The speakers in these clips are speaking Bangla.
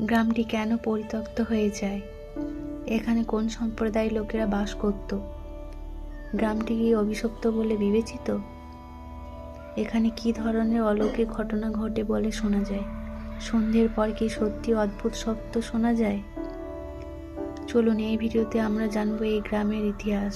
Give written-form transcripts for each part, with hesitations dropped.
গ্রামটি কেন পরিত্যক্ত হয়ে যায়? এখানে কোন সম্প্রদায়ের লোকেরা বাস করত? গ্রামটি কি অভিশপ্ত বলে বিবেচিত? এখানে কি ধরনের অলৌকিক ঘটনা ঘটে বলে শোনা যায়? সন্ধ্যের পর কি সত্যি অদ্ভুত শব্দ শোনা যায়? চলুন এই ভিডিওতে আমরা জানবো এই গ্রামের ইতিহাস।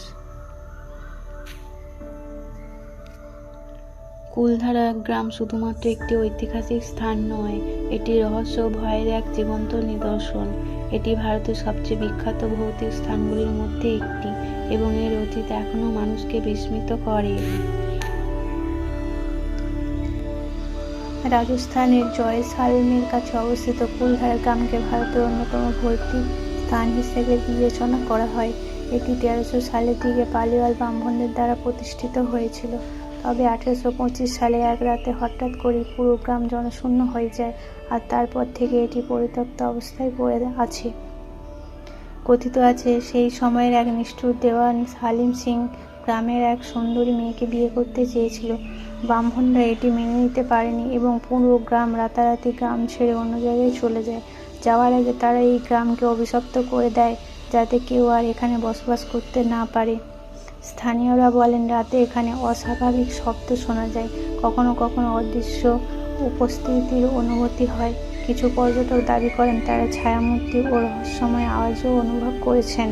কুলধারা গ্রাম শুধুমাত্র একটি ঐতিহাসিক স্থান নয়, এটি রহস্য ও ভয়ের এক জীবন্ত নিদর্শন। এটি ভারতের সবচেয়ে বিখ্যাত ভৌতিক স্থানগুলির মধ্যে একটি এবং এর অতীত এখনও মানুষকে বিস্মিত করে। রাজস্থানের জয়সালমের কাছে অবস্থিত কুলধারা গ্রামকে ভারতের অন্যতম ভৌতিক স্থান হিসেবে বিবেচনা করা হয়। এটি 1300 সালের দিকে পালিওয়াল ব্রাহ্মণদের দ্বারা প্রতিষ্ঠিত হয়েছিল। তবে 1825 সালে এক রাতে হঠাৎ করে পুরো গ্রাম জনশূন্য হয়ে যায়, আর তারপর থেকে এটি পরিত্যক্ত অবস্থায় পড়ে আছে। কথিত আছে, সেই সময়ের এক নিষ্ঠুর দেওয়ান সালিম সিং গ্রামের এক সুন্দরী মেয়েকে বিয়ে করতে চেয়েছিল। ব্রাহ্মণরা এটি মেনে নিতে পারেনি এবং পুরো গ্রাম রাতারাতি গ্রাম ছেড়ে অন্য জায়গায় চলে যায়। যাওয়ার আগে তারা এই গ্রামকে অভিশপ্ত করে দেয় যাতে কেউ আর এখানে বসবাস করতে না পারে। স্থানীয়রা বলেন, রাতে এখানে অস্বাভাবিক শব্দ শোনা যায়, কখনো কখনো অদৃশ্য উপস্থিতির অনুভূতি হয়। কিছু পর্যটক দাবি করেন তারা ছায়ামূর্তি ও রহস্যময় আওয়াজও অনুভব করেছেন।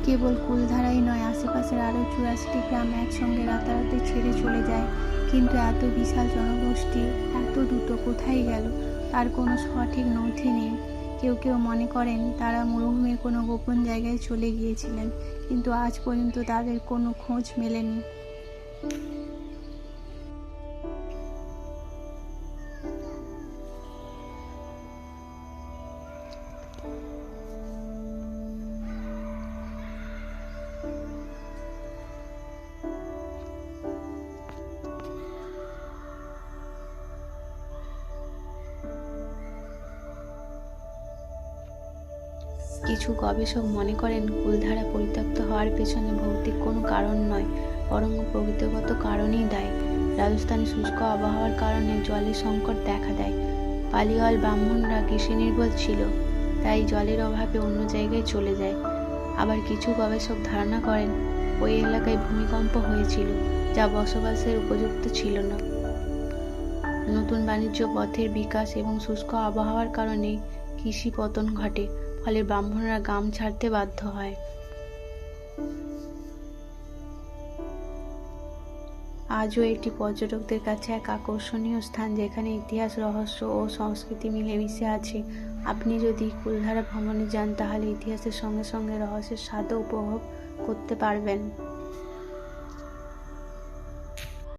কেবল কুলধারাই নয়, আশেপাশের আরও 84টি গ্রাম একসঙ্গে রাতারাতি ছেড়ে চলে যায়। কিন্তু এত বিশাল জনগোষ্ঠী এত দ্রুত কোথায় গেল তার কোনো সঠিক নথি নেই। কেউ কেউ মনে করেন তারা মরুভূমির কোনো গোপন জায়গায় চলে গিয়েছিলেন, কিন্তু আজ পর্যন্ত তাদের কোনো খোঁজ মেলেনি। কিছু গবেষক মনে করেন কুলধারা পরিত্যক্ত হওয়ার পেছনে ভৌতিক কোনো কারণ নয়, বরং প্রকৃতিগত কারণেই দায়ী। রাজস্থানে শুষ্ক আবহাওয়ার কারণে জলের সংকট দেখা দেয়। পালিওয়াল ব্রাহ্মণরা কৃষি নির্ভর ছিল, তাই জলের অভাবে অন্য জায়গায় চলে যায়। আবার কিছু গবেষক ধারণা করেন ওই এলাকায় ভূমিকম্প হয়েছিল, যা বসবাসের উপযুক্ত ছিল না। নতুন বাণিজ্য পথের বিকাশ এবং শুষ্ক আবহাওয়ার কারণে কৃষি পতন ঘটে, ফলে ব্রাহ্মণরা গ্রাম ছাড়তে বাধ্য হয়। আজও এটি পর্যটকদের কাছে এক আকর্ষণীয় স্থান, যেখানে ইতিহাস, রহস্য ও সংস্কৃতি মিলেমিশে আছে। আপনি যদি কুলধারা ভ্রমণে যান, তাহলে ইতিহাসের সঙ্গে সঙ্গে রহস্যের স্বাদও উপভোগ করতে পারবেন।